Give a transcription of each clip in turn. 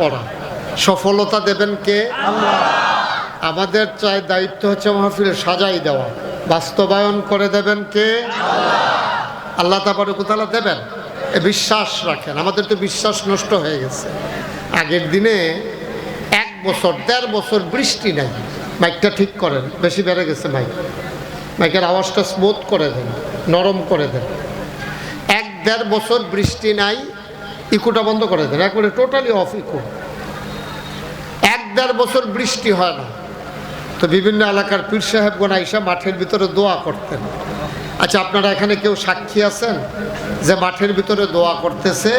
করা সফলতা দেবেন কে? আল্লাহ। আমাদের চাই দায়িত্ব হচ্ছে মাহফিল সাজাই দেওয়া, বাস্তবায়ন করে দেবেন কে? আল্লাহ। আল্লাহ তাবারক ওয়া তাআলা দেবেন, এ বিশ্বাস রাখেন। আমাদের তো বিশ্বাস নষ্ট হয়ে গেছে। আগের দিনে 1 বছর 1.5 বছর বৃষ্টি নাই। মাইকটা ঠিক করেন, বেশি বেড়ে গেছে মাইকের আওয়াজটা স্মুথ করে দেন, নরম করে দেন। 1.5 বছর বৃষ্টি নাই, ইকুটা বন্ধ করে দেন, একবারে টোটালি অফ ইকু। 1.5 বছর বৃষ্টি হয় না, তো বিভিন্ন এলাকার পীর সাহেবগণ আইসা মাঠের ভিতরে দোয়া করতেন। আচ্ছা, আপনারা এখানে কেউ সাক্ষী আছেন যে মাঠের ভিতরে দোয়া করতেছে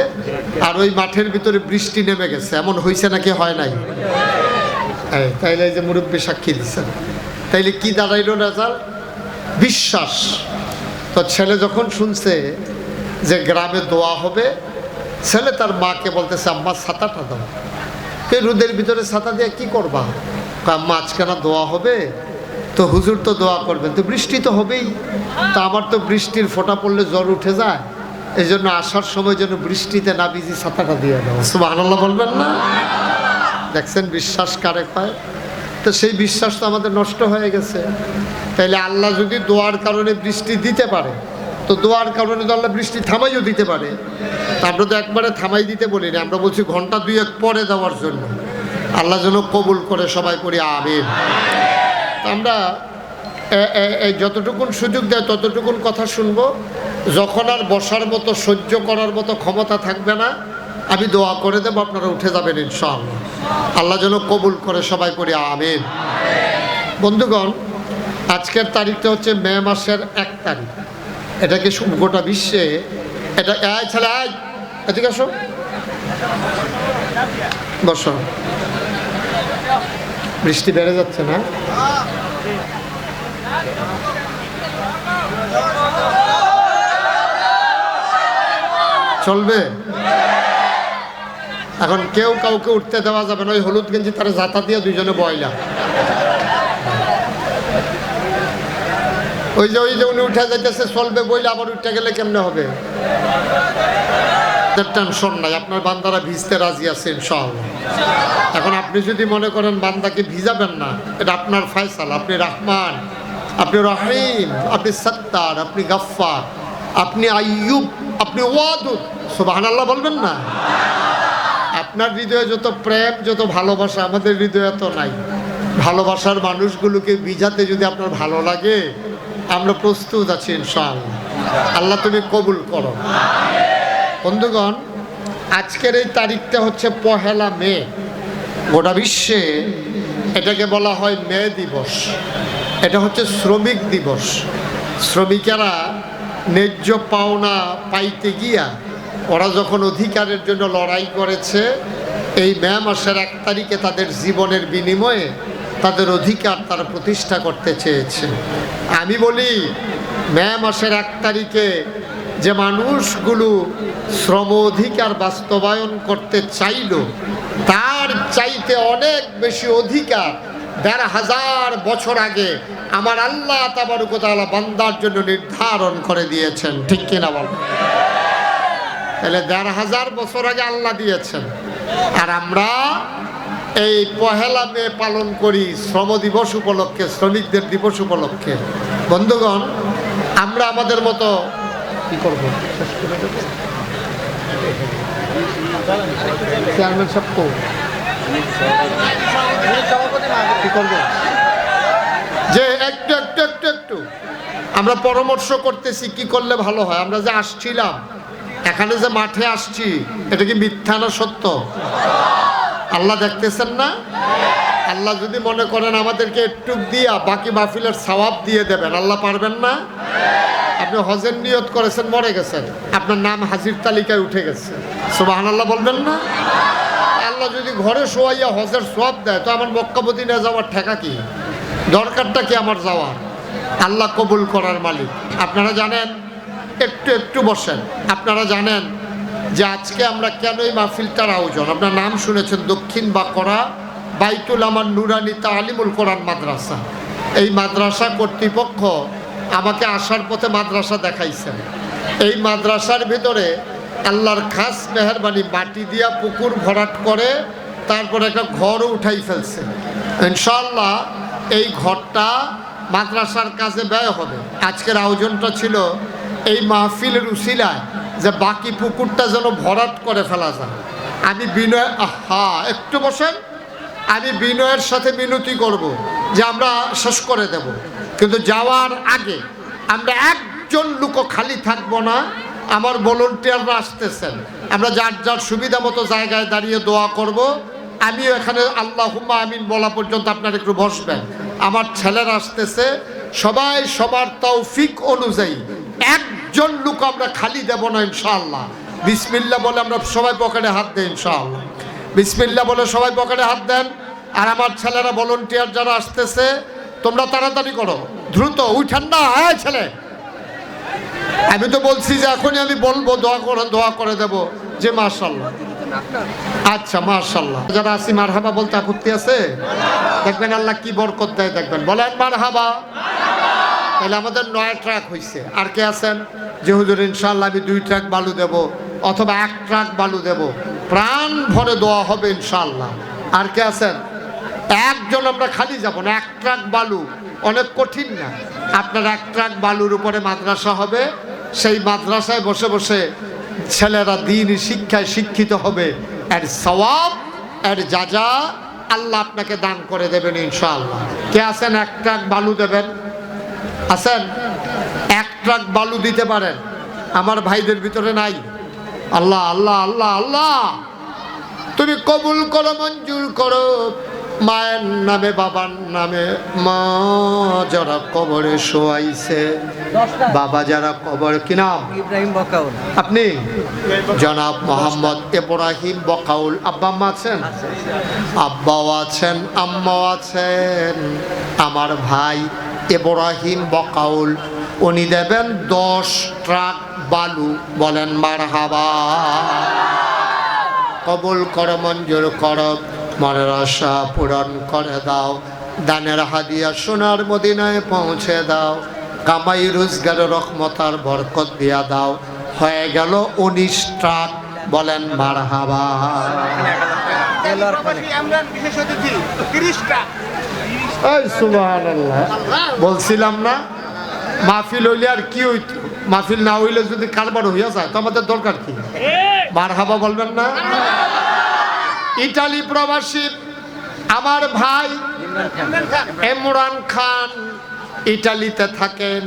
আর ওই মাঠের ভিতরে বৃষ্টি নেমে গেছে? এমন হয়েছে নাকি হয় নাই? তাইলে এই যে মুরব্বী সাক্ষী দিচ্ছেন, তাইলে কি দাঁড়াইল রেজাল্ট? বিশ্বাস। তো ছেলে যখন শুনছে যে গ্রামে দোয়া হবে, ছেলে তার মাকে বলতেছে, আম্মা ছাতাটা দাও। এই রোদের ভিতরে ছাতা দিয়ে কি করবা? আম্মা আজকে না দোয়া হবে, তো হুজুর তো দোয়া করবেন, তো বৃষ্টি তো হবেই, তা আমার তো বৃষ্টির ফোঁটা পড়লে জ্বর উঠে যায়, এই জন্য আসার সময় যেন বৃষ্টিতে না ভিজি ছাতাটা দিয়ে দাও। সুবহানাল্লাহ বলবেন না? দেখছেন বিশ্বাস কারে পায়? তো সেই বিশ্বাস তো আমাদের নষ্ট হয়ে গেছে। তাইলে আল্লাহ যদি দোয়ার কারণে বৃষ্টি দিতে পারে, তো দোয়ার কারণে তো আল্লাহ বৃষ্টি থামাইও দিতে পারে। তা আমরা তো একবারে থামাই দিতে বলি না, আমরা বলছি ঘন্টা 2-1 পরে দেওয়ার জন্য। আল্লাহ যেন কবুল করে, সবাই করি আমিন। আমরা এই যতটুকুন সুযোগ দেয় ততটুকুন কথা শুনবো। যখন আর বসার মতো, সহ্য করার মতো ক্ষমতা থাকবে না, আমি দোয়া করে দেবো, আপনারা উঠে যাবেন ইনশাআল্লাহ। আল্লাহ যেন কবুল করে, সবাই করি আমিন। বন্ধুগণ, আজকের তারিখটা হচ্ছে মে মাসের 1 তারিখ। এটাকে গোটা বিশ্বে এটা ছেলে এদিকে আসো, বসো। বৃষ্টি বেড়ে যাচ্ছে না? চলবে? এখন কেউ কাউকে উঠতে দেওয়া যাবে না। ওই হলুদ গেঞ্জি তারা জাতা দিয়ে দুইজনে বয়লা। ওই যে উনি উঠে যাইতেছে, চলবে বইলে আবার উঠতে গেলে কেমনে হবে? টেনশন নাই, আপনার বান্দারা ভিজতে রাজি আছে ইনশাআল্লাহ। এখন আপনি যদি মনে করেন বান্দাকে ভিজাবেন না, এটা আপনার ফয়সালা। আপনি রহমান, আপনি রহিম, আপনি সত্তার, আপনি গফফার, আপনি আইয়ুব, আপনি ওয়াদুদ। সুবহানাল্লাহ বলবেন না? আপনার হৃদয়ে যত প্রেম, যত ভালোবাসা, আমাদের হৃদয়ে তো নাই। ভালোবাসার মানুষগুলোকে ভিজাতে যদি আপনার ভালো লাগে, আমরা প্রস্তুত আছি ইনশাআল্লাহ। আল্লাহ তুমি কবুল করো। বন্ধুগণ, আজকের এই তারিখটা হচ্ছে 1 মে। গোটা বিশ্বে এটাকে বলা হয় মে দিবস। এটা হচ্ছে শ্রমিক দিবস। শ্রমিকেরা ন্যায্য পাওনা পাইতে গিয়া ওরা যখন অধিকারের জন্য লড়াই করেছে, এই মে মাসের 1 তারিখে তাদের জীবনের বিনিময়ে তাদের অধিকার তারা প্রতিষ্ঠা করতে চেয়েছে। আমি বলি, মে মাসের 1 তারিখে যে মানুষগুলো শ্রম অধিকার বাস্তবায়ন করতে চাইল, তার চাইতে অনেক বেশি অধিকার 1,500 বছর আগে আমার আল্লাহ তাবারক ওয়া তাআলা বান্দার জন্য নির্ধারণ করে দিয়েছেন। ঠিক কিনা বল? তাহলে 1,500 বছর আগে আল্লাহ দিয়েছেন, আর আমরা এই 1 মে পালন করি শ্রম দিবস উপলক্ষে, শ্রমিকদের দিবস উপলক্ষে। বন্ধুগণ, আমরা আমাদের মতো কি করব? চেয়ারম্যান সাহেব কি করব? যে একটু একটু একটু একটু আমরা পরামর্শ করতেছি কি করলে ভালো হয়। আমরা যে আসছিলাম, এখানে যে মাঠে আসছি, এটা কি মিথ্যা না সত্য? আল্লাহ দেখতেছেন না? আল্লাহ যদি মনে করেন আমাদেরকে একটু দিয়া বাকি মাহফিলের সওয়াব দিয়ে দেবেন, আল্লাহ পারবেন না? আপনি হজের নিয়ত করেছেন, মরে গেছেন, আপনার নাম হাজির তালিকায় উঠে গেছে, সুবহানাল্লাহ বলবেন না? আল্লাহ যদি ঘরে শোয়াইয়া হজের সওয়াব দেয়, তো আমার মক্কা মদিনা যাওয়ার ঠেকা কি? দরকারটা কি আমার যাওয়ার? আল্লাহ কবুল করার মালিক। আপনারা জানেন, একটু একটু বসেন, আপনারা জানেন যে আজকে আমরা কেন এই মাহফিলটার আয়োজন? আপনার নাম শুনেছেন, দক্ষিণ বাকরা বাইতুল আমান নুরানি তালিমুল কোরআন মাদ্রাসা। এই মাদ্রাসা কর্তৃপক্ষ আমাকে আসার পথে মাদ্রাসা দেখাইছেন। এই মাদ্রাসার ভিতরে আল্লাহর খাস মেহরবানি মাটি দিয়া পুকুর ভরাট করে তারপরে একটা ঘরও উঠাই ফেলছে। ইনশাআল্লাহ এই ঘরটা মাদ্রাসার কাজে ব্যয় হবে। আজকের আয়োজনটা ছিল এই মাহফিলের উসিলায় যে বাকি পুকুরটা যেন ভরাট করে ফেলা যায়। আমি বিনয় একটু বসেন, আমি বিনয়ের সাথে বিনতি করব যে আমরা শেষ করে দেব, কিন্তু যাওয়ার আগে আমরা একজন লোকও খালি থাকবো না। আমার ভলান্টিয়াররা আসতেছেন, আমরা যার যার সুবিধা মতো জায়গায় দাঁড়িয়ে দোয়া করব। আমিও এখানে আল্লাহুম্মা আমিন বলা পর্যন্ত আপনারা একটু বসবেন। আমার ছেলেরা আসতেছে, সবাই সবার তৌফিক অনুযায়ী একজন লোক আমরা খালি দেব না ইনশাআল্লাহ। বিসমিল্লাহ বলে আমরা সবাই পকেটে হাত দেই ইনশাআল্লাহ। বিসমিল্লাহ বলে সবাই পকেটে হাত দেন। আর আমার ছেলেরা ভলান্টিয়ার যারা আসতেছে তোমরা তাড়াতাড়ি করো, দ্রুত উঠেন না। হ্যাঁ ছেলে, আমি তো বলছি যে এখনই আমি বলবো দোয়া করে দেব যে মাশাআল্লাহ। আচ্ছা মাশাআল্লাহ, যারা আসি মারহাবা বলতে আপত্তি আছে? দেখবেন আল্লাহ কি বরকত দেয়, দেখবেন। বলেন মারহাবা। তাহলে আমাদের 9 ট্রাক হয়েছে। আর কে আছেন যে হুজুর ইনশাআল্লাহ আমি 2 ট্রাক বালু দেব অথবা 1 ট্রাক বালু দেব, প্রাণ ভরে দোয়া হবে ইনশাআল্লাহ। আর কে আছেন? একজন আমরা খালি যাব না। 1 ট্রাক বালু অনেক কঠিন না। আপনার 1 ট্রাক বালুর উপরে মাদ্রাসা হবে, সেই মাদ্রাসায় বসে বসে ছেলেরা দ্বীনি শিক্ষায় শিক্ষিত হবে। এর সওয়াব, এর যাজা আল্লাহ আপনাকে দান করে দেবেন ইনশাআল্লাহ। কে আছেন 1 ট্রাক বালু দেবেন? আছেন? 1 ট্রাক বালু দিতে পারেন? আমার ভাইদের ভিতরে নাই? আল্লাহ আল্লাহ আল্লাহ আল্লাহ, তুমি কবুল করো, মঞ্জুর করো। মায়ের নামে, বাবার নামে, মা যারা কবরে শোয়াইছে, বাবা যারা কবর, কি নাম? ইব্রাহিম বকাউল। আপনি? জনাব মোহাম্মদ ইব্রাহিম বকাউল। আব্বা আম্মা আছেন? আব্বাও আছেন, আম্মাও আছেন। আমার ভাই ইব্রাহিম বকাউল, উনি দেবেন 10 ট্রাক বালু। বলেন মারহাবা। কবুল করো, মঞ্জুর করো, মনের আশা পূরণ করে দাও। দানের হাদিয়া সোনার মদিনায় পৌঁছে দাও। কামাই রোজগার রহমতার বরকত দিয়া দাও। হয়ে গেল 19 ট্রাক। বলেন মারহাবা। সুবহানাল্লাহ। বলছিলাম না মাহফিল হইলে আর কি হইতো, মাহফিল না হইলে যদি কারবার হইয়া যায় তো আমাদের দরকার কি? মারহাবা বলবেন না? ইটালি প্রবাসী আমার ভাই ইমরান খান ইটালিতে থাকেন।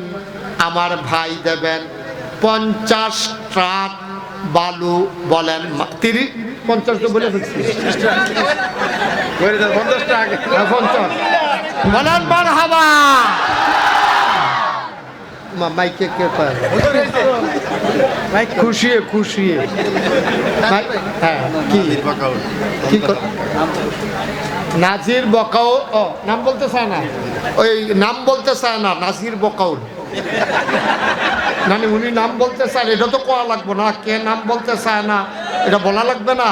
আমার ভাই দেবেন 50 ট্রাক বালু। বলেন 50 তো বলে ফেলছি, 50। বলেন মারহাবা। মাইকে কে পায়? খুশি খুশি। হ্যাঁ, কি নাজির বকাউল? ও নাম বলতে চায় না, ওই নাম বলতে চায় না, নাজির বকাউল। মানে উনি নাম বলতে চান, এটা তো কোয়া লাগবে না। কে নাম বলতে চায় না এটা বলা লাগবে না?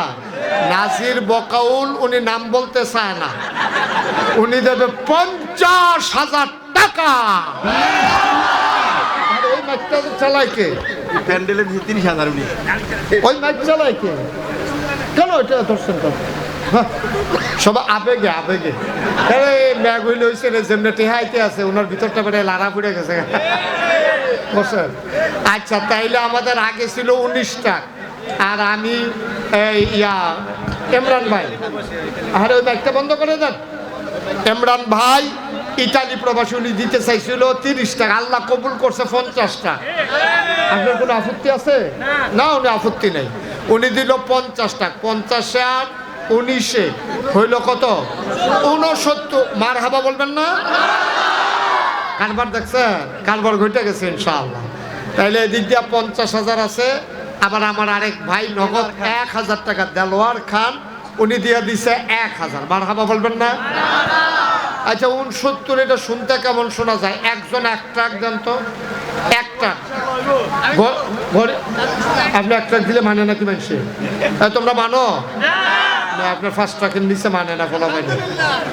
নাজির বকাউল, উনি নাম বলতে চায় না। উনি দেবে 50,000 টাকা। ওই মাইকটা চালায় কে? প্যান্ডেলের 30,000। উনি ওই মাইক চালায় কে? কেন এটা দর্শন কর? সবাই আবেগে আবেগে। ম্যাগ হইলে হয়েছে রে, যেমনি টেহাইতে আছে ওনার ভিতরটা বেড়ে লাড়া ফুড়ে গেছে। বসেন। আচ্ছা, তাইলে আমাদের আগে ছিল 19 ট্রাক। আর আমি ইমরান ভাই, আরে ওই মাইকটা বন্ধ করে দেন। ইমরান ভাই ইটালি প্রবাসী, উনি দিতে চাইছিল 30 টাকা। আল্লাহ কবুল করছে 50 টাকা। আপনার কোনো আপত্তি আছে? না, উনি আপত্তি নেই। উনি দিল 50 টাকা। 50 আর 19 হইল কত? 69। মারহাবা বলবেন না? কারবার দেখছেন? কারবার ঘটে গেছে ইনশাআল্লাহ। তাইলে এদিক দিয়া 50,000 আছে। আবার আমার আরেক ভাই নগদ 1,000 টাকা, দেলোয়ার খান, উনি দিয়ে দিছে 1,000। মারহাবা বলবেন না? আচ্ছা 69, এটা শুনতে কেমন শোনা যায়? একজন 1 ট্রাক দেন তো। 1 ট্রাক আপনি 1 ট্রাক দিলে মানে নাকি মানুষে? তোমরা মানো? আপনার 1 ট্রাকের নিচে মানে না বলা হয় না।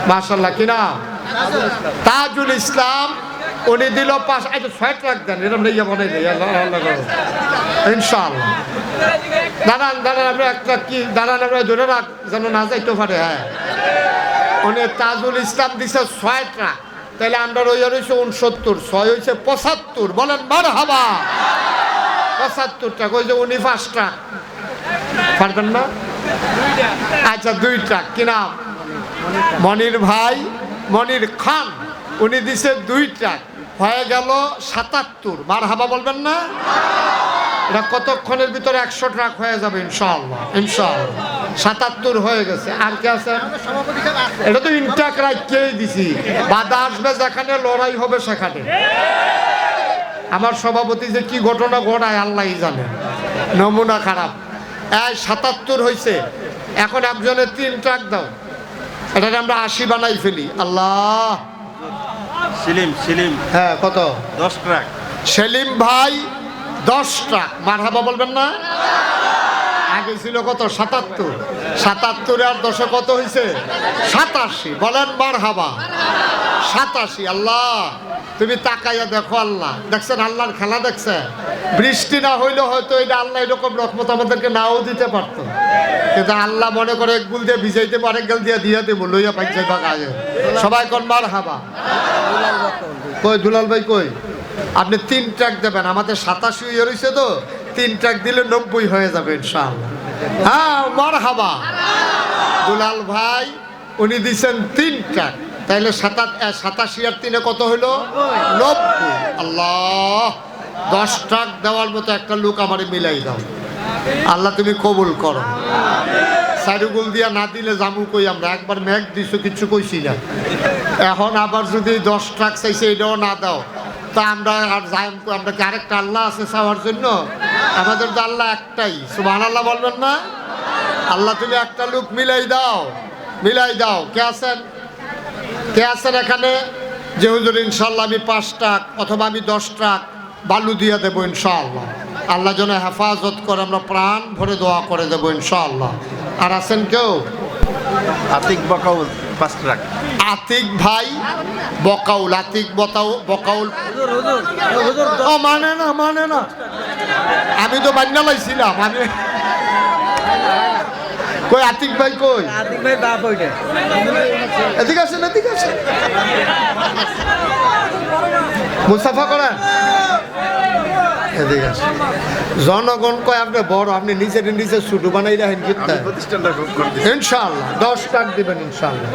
মাশাআল্লাহ। কিনা তাজুল ইসলাম, উনি দিল 5। আচ্ছা 6 ট্রাক দেন, এরকম নেই বানাই দেয় ইনশাআল্লাহ। দাঁড়ান দাঁড়ান, আমরা একটা কি দাঁড়ান, আমরা ধরে রাখ যেন না যাইতে পারে। হ্যাঁ, উনি তাজুল ইসলাম দিছে 6 ট্রাক, তাহলে আমরা ওই হয়েছে 69, 6 হয়েছে 75। বলেন মারহাবা। 75 ট্রাক, ওই যে উনি 5 ট্রাক পারবেন না? আচ্ছা 2 ট্রাক। কি নাম? মনির ভাই, মনির খান, উনি দিছে 2 ট্রাক, হয়ে গেল 77। মারহাবা বলবেন না? এটা কতক্ষণের ভিতরে 100 ট্রাক হয়ে যাবে ইনশাআল্লাহ। ইনশাআল্লাহ 77 হয়ে গেছে। আর কে আছে? এটা তো ইনটাক রাখতেই দিছি, বাধা আসবে যেখানে, লড়াই হবে সেখানে। আমার সভাপতি যে কি ঘটনা ঘটায় আল্লাহই জানে, নমুনা খারাপ। 77 হয়েছে, এখন একজনের 3 ট্রাক দাও, এটাকে আমরা 80 বানাই ফেলি। আল্লাহ। সেলিম, সেলিম, হ্যাঁ কত? 10 ট্রাক। সেলিম ভাই 10 ট্রাক। মারহাবা বলবেন না? আগে ছিল কত? 77। 77 আর 10 কত হয়েছে? 87। বলেন মারহাবা। 87। আল্লাহ তুমি তাকাইয়া দেখো, আল্লাহ দেখছেন, আল্লাহর খেলা দেখছেন। বৃষ্টি না হইলে হয়তো এটা আল্লাহ এরকম রহমত আমাদেরকে নাও দিতে পারতো, কিন্তু আল্লাহ মনে করে এক গুল দিয়ে ভিজাইতে পারে, গেল দিয়ে দেবো, লইয়া পাইছে আগে। সবাই কোন মারহাবা। কই দুলাল ভাই কই? আপনি 3 ট্রাক দেবেন, আমাদের 87 ইয়ে রয়েছে তো, 3 ট্রাক দিলে 90 হয়ে যাবে ইনশাআল্লাহ। হ্যাঁ মারহাবা। দুলাল ভাই উনি দিচ্ছেন 3 ট্রাক, তাইলে 87 আর 3 কত হইল? 90। আল্লাহ 10 ট্রাক দেওয়ার মতো একটা লোক আমারে মিলাই দাও আল্লাহ, তুমি কবুল করো। সাইরুগুল দিয়া না দিলে জামু কই আমরা? একবার মেঘ দিছো, কিছু কইছি না, এখন আবার যদি 10 ট্রাক চাইছে এটাও না দাও, তা আমরা আর যাই? আমরা কি আরেকটা আল্লাহ আছে চাওয়ার জন্য? আমাদের তো আল্লাহ একটাই। সুবহানাল্লাহ বলবেন না? আল্লাহ তুমি একটা লোক মিলাই দাও, মিলাই দাও। কে আছেন? কে আছেন এখানে যে হুজুর ইনশাল্লাহ আমি 5 ট্রাক অথবা আমি 10 ট্রাক বালু দিয়ে দেবো ইনশাআল্লাহ, আল্লাহ যেন হেফাজত করে, আমরা প্রাণ ভরে দোয়া করে দেবো ইনশাআল্লাহ। আর আছেন কেউ? আতিক বকাউল 5 ট্রাক। আতিক ভাই বকাউল, আতিক বকাউল। ও মানে না, মানে না, আমি তো বান্না লাইছিলাম। আমি কই আতিক ভাই কই? আতিক ভাই বাপ ওইটা। এদিকে আসেন, এদিকে আসেন, মুসাফা করেন, এদিকে আসেন। জনগণ কয় আপনি বড়, আপনি নিজের নিজে ছুটু বানাই রাখেন প্রতিষ্ঠানটা খুব করতে ইনশাআল্লাহ 10 ট্রাক দিবেন ইনশাআল্লাহ।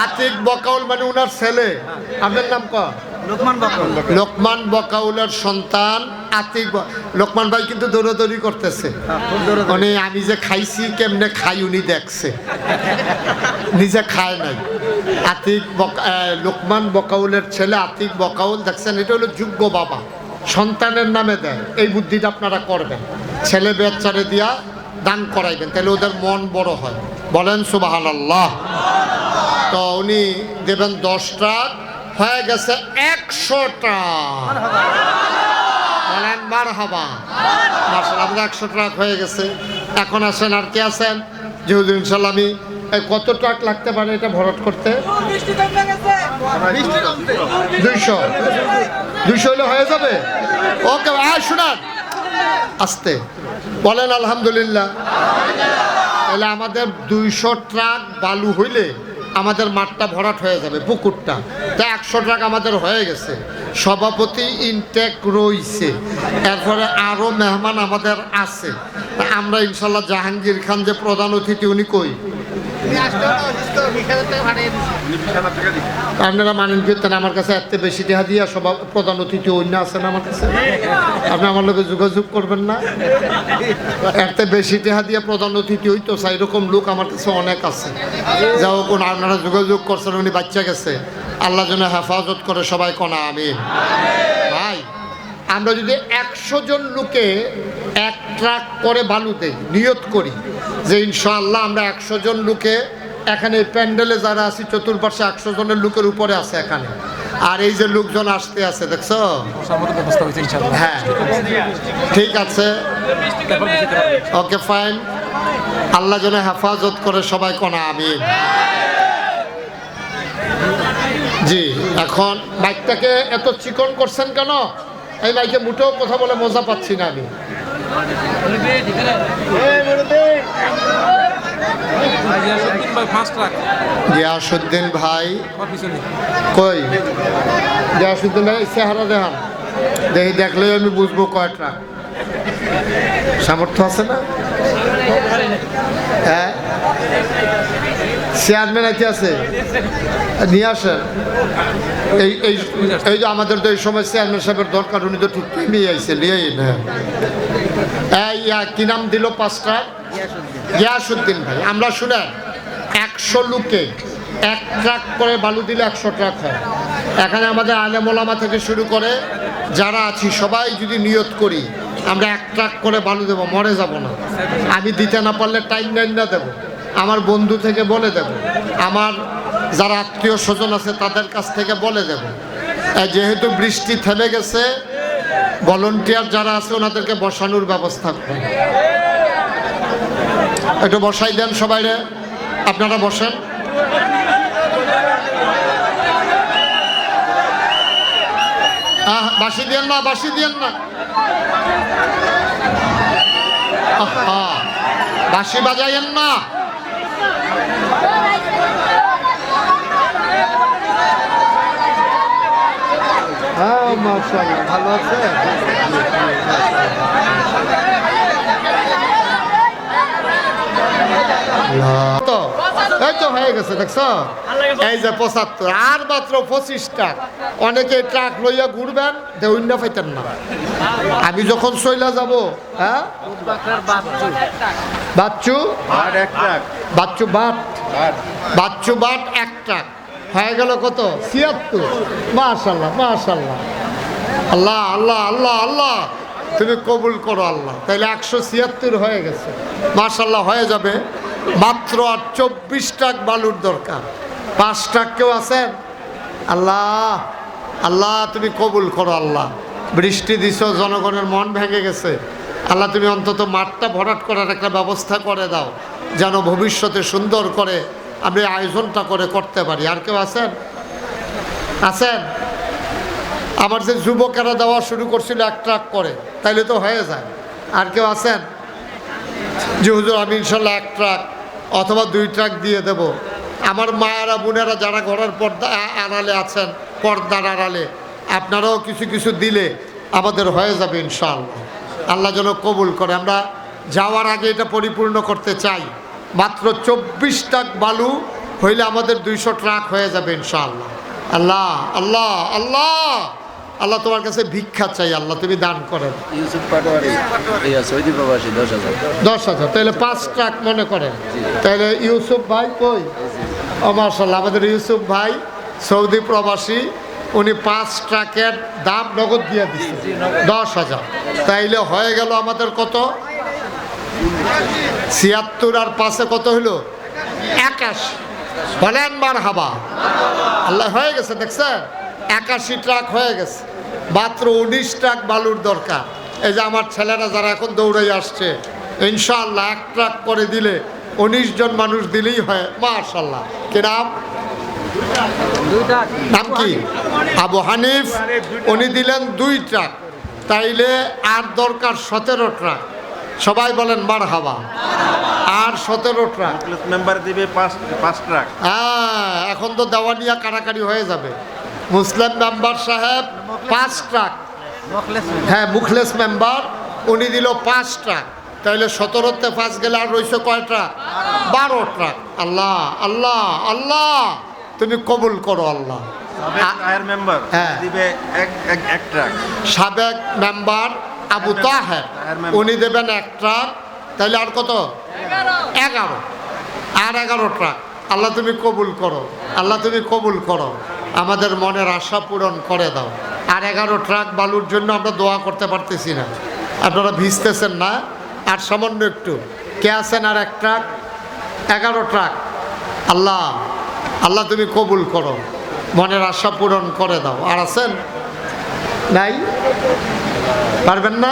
আতিক বকাউল মানে উনার ছেলে। আপনার নাম ক? লোকমান বকাউল। লোকমান বকাউলের সন্তান আতিক। লোকমান ভাই কিন্তু দৌড়াদৌড়ি করতেছে, মানে আমি যে খাইছি কেমনে খাই উনি দেখছে, নিজে খায় নাই। আতিক লোকমান বকাউলের ছেলে আতিক বকাউল, দেখছেন এটা হলো যোগ্য বাবা, সন্তানের নামে দেয়। এই বুদ্ধিটা আপনারা করবেন, ছেলে বাচ্চারে দিয়া দান করাইবেন, তাহলে ওদের মন বড় হয়। বলেন সুবহানাল্লাহ। তো উনি দেবেন 10 ট্রাক, হয়ে গেছে 100 ট্রাক। বলেন মারহাবা। মাশাআল্লাহ, আমাদের 100 ট্রাক হয়ে গেছে। এখন আসেন, আর কে আছেন? যে হুজুর ইনশাআল্লাহ আমি কত ট্রাক লাগতে পারে এটা ভরাট করতে? 200 হলে হয়ে যাবে। ওকে শুনান আস্তে বলেন আলহামদুলিল্লাহ। তাহলে আমাদের 200 ট্রাক বালু হইলে আমাদের মাঠটা ভরাট হয়ে যাবে, পুকুরটা। তা 100 ট্রাক আমাদের হয়ে গেছে। সভাপতি ইনটেক রয়েছে, এরপরে আরও মেহমান আমাদের আছে। আমরা ইনশাল্লাহ জাহাঙ্গীর খান যে প্রধান অতিথি, উনি কই? আপনারা মানেন কীর্তন আমার কাছে এত বেশি টাকা দিয়া সব প্রধান অতিথি অন্য আছেন আমার কাছে, আপনি আমার লোকে যোগাযোগ করবেন না? এত বেশি টাকা দিয়া প্রধান অতিথি হইতো এরকম লোক আমার কাছে অনেক আছে। যাও কোন আপনারা যোগাযোগ করছেন, উনি বাচ্চা গেছে, আল্লাহ যেন হেফাজত করে, সবাই কোনা আমিন। ভাই আমরা যদি 100 জন লোকে 1 ট্রাক করে বালু দেই, নিয়ত করি যে ইনশাআল্লাহ আমরা 100 জন লোকে, এখানে প্যান্ডেলে যারা আছি চতুর্পাশে 100 জনের লোকের উপরে আছে এখানে, আর এই যে লোকজন আসতে আছে দেখছো, হ্যাঁ ঠিক আছে, ওকে ফাইন, আল্লাহ যেন হেফাজত করে, সবাই কোনা আমিন। জি এখন মাইকটাকে এত চিকন করছেন কেন? এই মাইকে মুঠেও কথা বলে মজা পাচ্ছি না আমি। গিয়াসউদ্দিন ভাই কই? গিয়াসউদ্দিন ভাই চেহারা দেখান, দেখি দেখলেই আমি বুঝবো কয় ট্রাক। সামর্থ্য আছে না? হ্যাঁ, চেয়ারম্যান আছে, আছে, নিয়ে আসেন। এই এই এই যে আমাদের তো এই সময় চেয়ারম্যান সাহেবের দরকার, উনি তো ঠিক নিয়ে আইসে, নিয়ে কি নাম দিল পাঁচটা? গিয়াসউদ্দিন ভাই। আমরা শুনেন, 100 লোকে 1 ট্রাক করে বালু দিলে 100 ট্রাক হয়। এখানে আমাদের আলেম ওলামা থেকে শুরু করে যারা আছি সবাই যদি নিয়ত করি আমরা 1 ট্রাক করে বালু দেবো, মরে যাব না। আমি দিতে না পারলে টাইম লাইন না দেবো, আমার বন্ধু থেকে বলে দেব, আমার যারা আত্মীয় স্বজন আছে তাদের কাছ থেকে বলে দেব। যেহেতু বৃষ্টি থেমে গেছে, ভলেন্টিয়ার যারা আছে ওনাদেরকে বসানোর ব্যবস্থা করেন। একটু বসাই দেন সবাই রে, আপনারা বসেন। বাসি দিয়েন না, বাসি দিয়েন না, বাসি বাজাইয়েন না। হ্যাঁ, মাশাআল্লাহ, ভালো আছে। এই তো হয়ে গেছে, দেখছো? এই যে 75, আর মাত্র 25টা। অনেকে ট্রাক লইয়া ঘুরবেন, দেউন্য পাইতেন না। আমি যখন চইলা যাব, হ্যাঁ, Bachchu Bachchu but, Bachchu but 1 truck হয়ে গেল কত? 76। মাশাআল্লাহ, মাশাআল্লাহ, আল্লাহ আল্লাহ আল্লাহ আল্লাহ, তুমি কবুল করো আল্লাহ। তাইলে 176 হয়ে গেছে, মাশাআল্লাহ, হয়ে যাবে। মাত্র আর 24 ট্রাক বালুর দরকার। 5 ট্রাক কেউ আছেন? আল্লাহ আল্লাহ, তুমি কবুল করো আল্লাহ। বৃষ্টি দিছ, জনগণের মন ভেঙে গেছে আল্লাহ, তুমি অন্তত মাঠটা ভরাট করার একটা ব্যবস্থা করে দাও, যেন ভবিষ্যতে সুন্দর করে আমরা আয়োজনটা করে করতে পারি। আর কেউ আছেন? আছেন? আমার যে যুবকেরা দেওয়া শুরু করছিল 1 ট্রাক করে, তাইলে তো হয়ে যায়। আর কেউ আছেন? যে হুজুর আমি ইনশাল্লাহ 1 ট্রাক অথবা 2 ট্রাক দিয়ে দেব। আমার মায়েরা বোনেরা যারা ঘরের পর্দা আড়ালে আছেন, পর্দার আড়ালে, আপনারাও কিছু কিছু দিলে আমাদের হয়ে যাবে ইনশাআল্লাহ। আল্লাহ যেন কবুল করে। আমরা যাওয়ার আগে এটা পরিপূর্ণ করতে চাই। মাত্র 24 ট্রাক বালু হইলে আমাদের 200 ট্রাক হয়ে যাবে ইনশাআল্লাহ। আল্লাহ আল্লাহ আল্লাহ আল্লাহ, তোমার কাছে ভিক্ষা চাই আল্লাহ, তুমি দান করেন। ইউসুফ পাটোয়ারি, সৌদি প্রবাসী 10,000। 10,000, তাহলে 5 ট্রাক মনে করেন। তাহলে ইউসুফ ভাই কই? ও মাশাআল্লাহ, আমাদের ইউসুফ ভাই সৌদি প্রবাসী, উনি 5 ট্রাকের দাম নগদ দিয়ে দিচ্ছে 10,000। তাইলে হয়ে গেল আমাদের কত? 76 আর 5-এ কত হইল? 81। বলেন মারহাবা। আল্লাহ, হয়ে গেছে, দেখছেন? 81 ট্রাক হয়ে গেছে। মাত্র 19 ট্রাক বালুর দরকার। এই যে আমার ছেলেরা যারা এখন দৌড়াই আসছে, ইনশাআল্লাহ 1 ট্রাক করে দিলে 19 জন মানুষ দিলেই হয়। মাশাআল্লাহ। কি নাম? নাম কি? আবু হানিফ। উনি দিলেন 2 ট্রাক। তাইলে আর দরকার 17 ট্রাক। সবাই বলেন মারহাবা। আর 17 ট্রাক মেম্বার দিবে 5 ট্রাক। হ্যাঁ, এখন তো দেওয়ানিয়া কারাকারি হয়ে যাবে। মুসলিম মেম্বার সাহেব 5 ট্রাক, হ্যাঁ, মুখলেস মেম্বার, উনি দিল 5 ট্রাক। তাইলে 17-তে 5 গেলে আর রয়েছে কয় ট্রাক? 12 ট্রাক। আল্লাহ আল্লাহ আল্লাহ, তুমি কবুল করো আল্লাহ। মেম্বার দিবে 1 ট্রাক। সাবেক মেম্বার আবু তাহের, উনি দেবেন 1 ট্রাক। তাইলে আর কত? 11। আর 11 ট্রাক। আল্লাহ তুমি কবুল করো, আল্লাহ তুমি কবুল করো, আমাদের মনের আশা পূরণ করে দাও। আর 11 ট্রাক বালুর জন্য আমরা দোয়া করতে পারতেছি না। আপনারা ভিজতেছেন না? আর সামান্য একটু কে আছেন? আর 1 ট্রাক, 11 ট্রাক। আল্লাহ আল্লাহ তুমি কবুল করো, মনের আশা পূরণ করে দাও। আর আছেন? নাই? পারবেন না?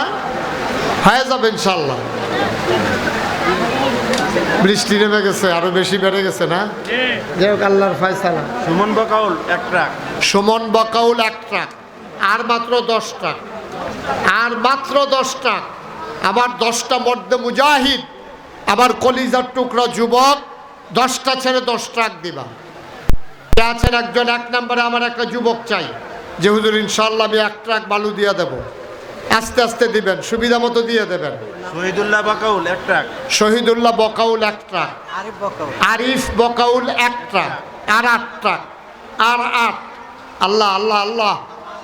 হয়ে যাবে ইনশাল্লাহ। বৃষ্টি নেমে গেছে, আরো বেশি বেড়ে গেছে না? যাই হোক, আল্লাহর ফয়সালা। সুমন বাকাউল 1 ট্রাক। সুমন বাকাউল 1 ট্রাক। আর মাত্র 10 ট্রাক। আর মাত্র 10 ট্রাক। আমার 10টা মর্দে মুজাহিদ, আমার কলিজার টুকরা যুবক, 10টা ছেড়ে 10 ট্রাক দিবা। কে আছেন একজন? 1 নম্বরে আমার একটা যুবক চাই যে হুজুর ইনশাআল্লাহ আমি 1 ট্রাক বালু দিয়ে দেব। আস্তে আস্তে দিবেন, সুবিধা মতো দিয়ে দেবেন। Shahidullah Bakaul 1 truck. Shahidullah Bakaul 1 truck, Arif Bakal Arif Bakaul 1 truck, আর 8 ট্রাক, আর 8। আল্লাহ আল্লাহ আল্লাহ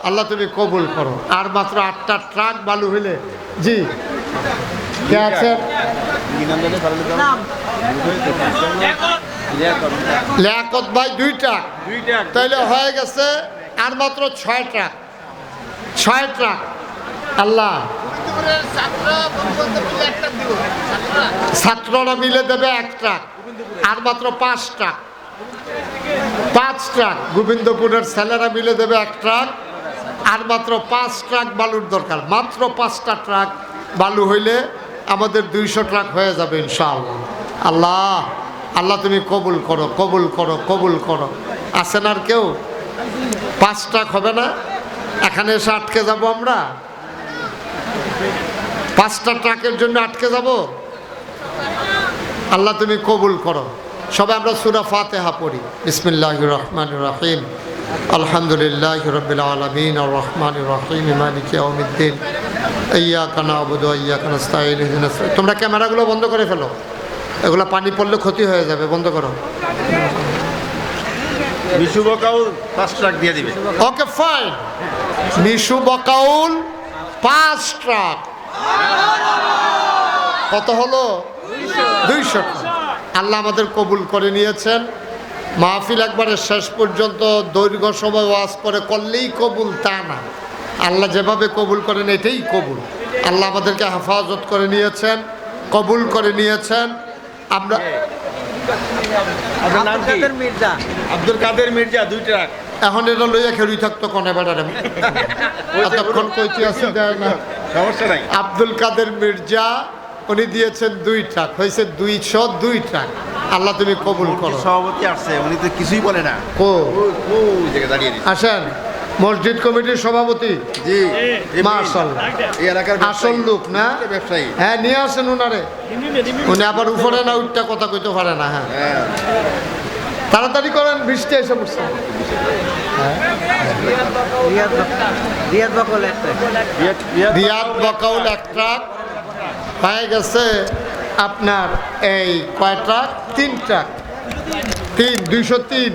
আল্লাহ তুমি কবুল করো। আর মাত্র 8টা ট্রাক বালু হইলে। জি, কে আছেন? লিয়াকত ভাই 2 ট্রাক। 2 ট্রাক। তাইলে হয়ে গেছে আর মাত্র 6 ট্রাক। 6 ট্রাক। আল্লাহ ছাত্ররা মিলে দেবে 1 ট্রাক, আর মাত্র 5 ট্রাক। 5 ট্রাক গোবিন্দপুরের ছেলেরা মিলে দেবে 1 ট্রাক, আর মাত্র 5 ট্রাক বালুর দরকার। মাত্র 5টা ট্রাক বালু হইলে আমাদের 200 ট্রাক হয়ে যাবে ইনশাআল্লাহ। আল্লাহ আল্লাহ তুমি কবুল করো, কবুল করো, কবুল করো। আছেন আর কেউ? 5 ট্রাক হবে না? এখানে এসে আটকে যাব আমরা? 5টা ট্রাকের জন্য আটকে যাব? আল্লাহ তুমি কবুল করো। সবাই আমরা সূরা ফাতিহা পড়ি। বিসমিল্লাহির রহমানির রহিম। আলহামদুলিল্লাহি রাব্বিল আলামিন আর রহমানির রহিম মালিকি ইয়াউমিদ্দিন ইয়্যাকা না'বুদু ওয়া ইয়্যাকা নাস্তাঈন ইহদিনাস। তোমরা ক্যামেরাগুলো বন্ধ করে ফেলো, এগুলো পানি পড়লে ক্ষতি হয়ে যাবে, বন্ধ করো। মিশু বাকাউল 5 ট্রাক দিয়ে দিবে। Okay fine. Mishu Bakaul 5 truck. কত হলো? 200 ট্রাক। আল্লাহ আমাদের কবুল করে নিয়েছেন। মাহফিল একবারে শেষ পর্যন্ত দৈর্ঘ্য সময় ওয়াজ করে করলেই কবুল তা না, আল্লাহ যেভাবে কবুল করেন এটাই কবুল। আল্লাহ আমাদেরকে হেফাজত করে নিয়েছেন, কবুল করে নিয়েছেন। আমরা আপনার নাম কি? কাদের মির্জা আব্দুল কাদের মির্জা 2 ট্রাক। এখন এটা লইয়া খেলুই থাকতো কনে বেড়ারে এতক্ষণ কইতে আসি দেয় না। সমস্যা নাই। আব্দুল কাদের মির্জা উনি দিয়েছেন 2 ট্রাক, হয়েছে 202 ট্রাক। আল্লাহ তুমি কবুল করো। সভাপতি আসছে, উনি তো কিছুই বলে না। ও ওই জায়গায় দাঁড়িয়ে দিচ্ছে। আসেন, মসজিদ কমিটির সভাপতি। জি, মাশাআল্লাহ, এই এলাকার আসল লোক না? ব্যবসায়ী। হ্যাঁ, নিয়ে আসেন উনারে। উনি আবার উপরে না উঠটা কথা কইতে পারে না। হ্যাঁ, হ্যাঁ, তাড়াতাড়ি করেন, বৃষ্টি এসে পড়ছে। রিয়াদ বকাল একটা রিয়াদ বকাউল 1 ট্রাক হয়ে গেছে। আপনার এই কয় ট্রাক? 3 ট্রাক। 203।